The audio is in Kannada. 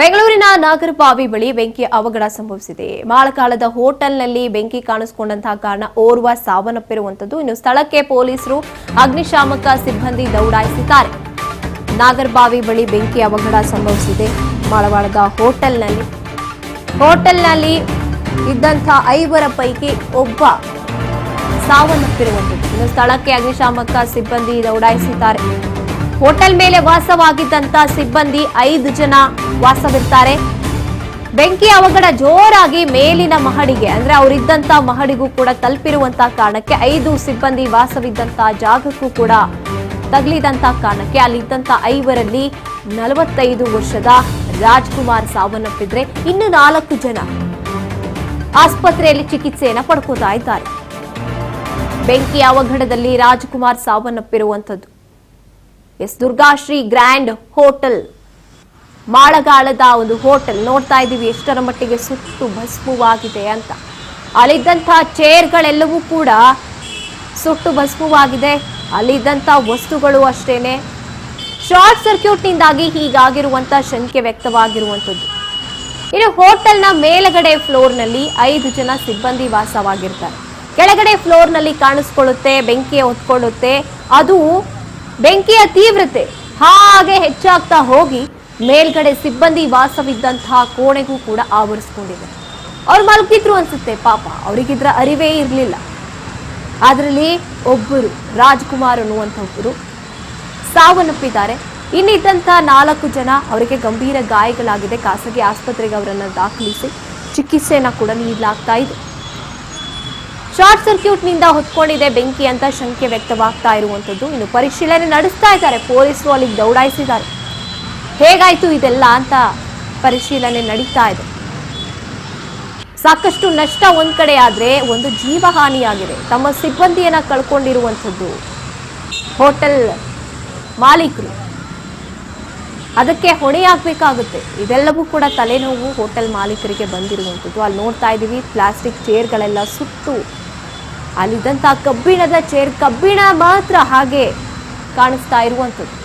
ಬೆಂಗಳೂರಿನ ನಾಗರಬಾವಿ ಬಳಿ ಬೆಂಕಿ ಅವಘಡ ಸಂಭವಿಸಿದೆ. ಮಾಳಕಾಳದ ಹೋಟೆಲ್ನಲ್ಲಿ ಬೆಂಕಿ ಕಾಣಿಸಿಕೊಂಡಂತಹ ಕಾರಣ ಓರ್ವ ಸಾವನ್ನಪ್ಪಿರುವಂತದ್ದು. ಇನ್ನು ಸ್ಥಳಕ್ಕೆ ಪೊಲೀಸರು ಅಗ್ನಿಶಾಮಕ ಸಿಬ್ಬಂದಿ ದೌಡಾಯಿಸಿದ್ದಾರೆ. ನಾಗರಬಾವಿ ಬಳಿ ಬೆಂಕಿ ಅವಘಡ ಸಂಭವಿಸಿದೆ. ಮಾಳವಾಳದ ಹೋಟೆಲ್ನಲ್ಲಿ ಇದ್ದಂತಹ 5 ಪೈಕಿ ಒಬ್ಬ ಸಾವನ್ನಪ್ಪಿರುವಂತದ್ದು. ಇನ್ನು ಸ್ಥಳಕ್ಕೆ ಅಗ್ನಿಶಾಮಕ ಸಿಬ್ಬಂದಿ ದೌಡಾಯಿಸಿದ್ದಾರೆ. ಹೋಟೆಲ್ ಮೇಲೆ ವಾಸವಾಗಿದ್ದಂತ ಸಿಬ್ಬಂದಿ 5 ಜನ ವಾಸವಿರ್ತಾರೆ. ಬೆಂಕಿ ಅವಘಡ ಜೋರಾಗಿ ಮೇಲಿನ ಮಹಡಿಗೆ ಅಂದ್ರೆ ಅವರಿದ್ದಂತ ಮಹಡಿಗೂ ಕೂಡ ತಲುಪಿರುವಂತಹ ಕಾರಣಕ್ಕೆ 5 ಸಿಬ್ಬಂದಿ ವಾಸವಿದ್ದಂತ ಜಾಗಕ್ಕೂ ಕೂಡ ತಗಲಿದಂತ ಕಾರಣಕ್ಕೆ ಅಲ್ಲಿದ್ದಂತ 5ರಲ್ಲಿ 45 ವರ್ಷದ ರಾಜ್ಕುಮಾರ್ ಸಾವನ್ನಪ್ಪಿದ್ರೆ ಇನ್ನು 4 ಜನ ಆಸ್ಪತ್ರೆಯಲ್ಲಿ ಚಿಕಿತ್ಸೆಯನ್ನ ಪಡ್ಕೋತಾ ಇದ್ದಾರೆ. ಬೆಂಕಿ ಅವಘಡದಲ್ಲಿ ರಾಜ್ಕುಮಾರ್ ಸಾವನ್ನಪ್ಪಿರುವಂತದ್ದು. ದುರ್ಗಾಶ್ರೀ ಗ್ರ್ಯಾಂಡ್ ಹೋಟೆಲ್, ಮಾಳಗಾಳದ ಒಂದು ಹೋಟೆಲ್ ನೋಡ್ತಾ ಇದ್ದೀವಿ ಎಷ್ಟರ ಮಟ್ಟಿಗೆ ಸುಟ್ಟು ಭಸ್ಮವಾಗಿದೆ ಅಂತ. ಅಲ್ಲಿದ್ದಂಥ ಚೇರ್ಗಳೆಲ್ಲವೂ ಕೂಡ ಸುಟ್ಟು ಭಸ್ಮವಾಗಿದೆ. ಅಲ್ಲಿದ್ದಂಥ ವಸ್ತುಗಳು ಅಷ್ಟೇನೆ. ಶಾರ್ಟ್ ಸರ್ಕ್ಯೂಟ್ನಿಂದಾಗಿ ಹೀಗಾಗಿರುವಂತ ಶಂಕೆ ವ್ಯಕ್ತವಾಗಿರುವಂಥದ್ದು. ಇನ್ನು ಹೋಟೆಲ್ನ ಮೇಲಗಡೆ ಫ್ಲೋರ್ನಲ್ಲಿ 5 ಜನ ಸಿಬ್ಬಂದಿ ವಾಸವಾಗಿರ್ತಾರೆ. ಕೆಳಗಡೆ ಫ್ಲೋರ್ನಲ್ಲಿ ಕಾಣಿಸ್ಕೊಳ್ಳುತ್ತೆ, ಬೆಂಕಿ ಹೊತ್ಕೊಳ್ಳುತ್ತೆ. ಅದು ಬೆಂಕಿಯ ತೀವ್ರತೆ ಹಾಗೆ ಹೆಚ್ಚಾಗ್ತಾ ಹೋಗಿ ಮೇಲ್ಗಡೆ ಸಿಬ್ಬಂದಿ ವಾಸವಿದ್ದಂತಹ ಕೋಣೆಗೂ ಕೂಡ ಆವರಿಸ್ಕೊಂಡಿದೆ. ಅವ್ರು ಮಲಗಿದ್ರು ಅನ್ಸುತ್ತೆ ಪಾಪ, ಅವರಿಗಿದ್ರ ಅರಿವೇ ಇರಲಿಲ್ಲ. ಅದರಲ್ಲಿ ಒಬ್ಬರು ರಾಜ್ಕುಮಾರ್ ಅನ್ನುವಂಥವ್ರು ಸಾವನ್ನಪ್ಪಿದ್ದಾರೆ. ಇನ್ನಿದ್ದಂಥ 4 ಜನ ಅವರಿಗೆ ಗಂಭೀರ ಗಾಯಗಳಾಗಿದೆ. ಖಾಸಗಿ ಆಸ್ಪತ್ರೆಗೆ ಅವರನ್ನು ದಾಖಲಿಸಿ ಚಿಕಿತ್ಸೆಯನ್ನ ಕೂಡ ನೀಡಲಾಗ್ತಾ ಇದೆ. ಶಾರ್ಟ್ ಸರ್ಕ್ಯೂಟ್ನಿಂದ ಹೊತ್ಕೊಂಡಿದೆ ಬೆಂಕಿ ಅಂತ ಶಂಕೆ ವ್ಯಕ್ತವಾಗ್ತಾ ಇರುವಂತದ್ದು. ಇನ್ನು ಪರಿಶೀಲನೆ ನಡೆಸ್ತಾ ಇದ್ದಾರೆ ಪೊಲೀಸರು, ಅಲ್ಲಿಗೆ ದೌಡಾಯಿಸಿದ್ದಾರೆ. ಹೇಗಾಯ್ತು ಇದೆಲ್ಲ ಅಂತ ಪರಿಶೀಲನೆ ನಡೀತಾ ಇದೆ. ಸಾಕಷ್ಟು ನಷ್ಟ ಒಂದ್ ಕಡೆ ಆದ್ರೆ ಒಂದು ಜೀವಹಾನಿಯಾಗಿದೆ. ತಮ್ಮ ಸಿಬ್ಬಂದಿಯನ್ನ ಕಳ್ಕೊಂಡಿರುವಂಥದ್ದು ಹೋಟೆಲ್ ಮಾಲೀಕರು, ಅದಕ್ಕೆ ಹೊಣೆಯಾಗಬೇಕಾಗುತ್ತೆ. ಇದೆಲ್ಲವೂ ಕೂಡ ತಲೆನೋವು ಹೋಟೆಲ್ ಮಾಲೀಕರಿಗೆ ಬಂದಿರುವಂಥದ್ದು. ಅಲ್ಲಿ ನೋಡ್ತಾ ಇದ್ದೀವಿ ಪ್ಲಾಸ್ಟಿಕ್ ಚೇರ್ಗಳೆಲ್ಲ ಸುಟ್ಟು, ಅಲ್ಲಿದ್ದಂಥ ಕಬ್ಬಿಣದ ಚೇರ್, ಕಬ್ಬಿಣ ಮಾತ್ರ ಹಾಗೆ ಕಾಣಿಸ್ತಾ ಇರುವಂಥದ್ದು.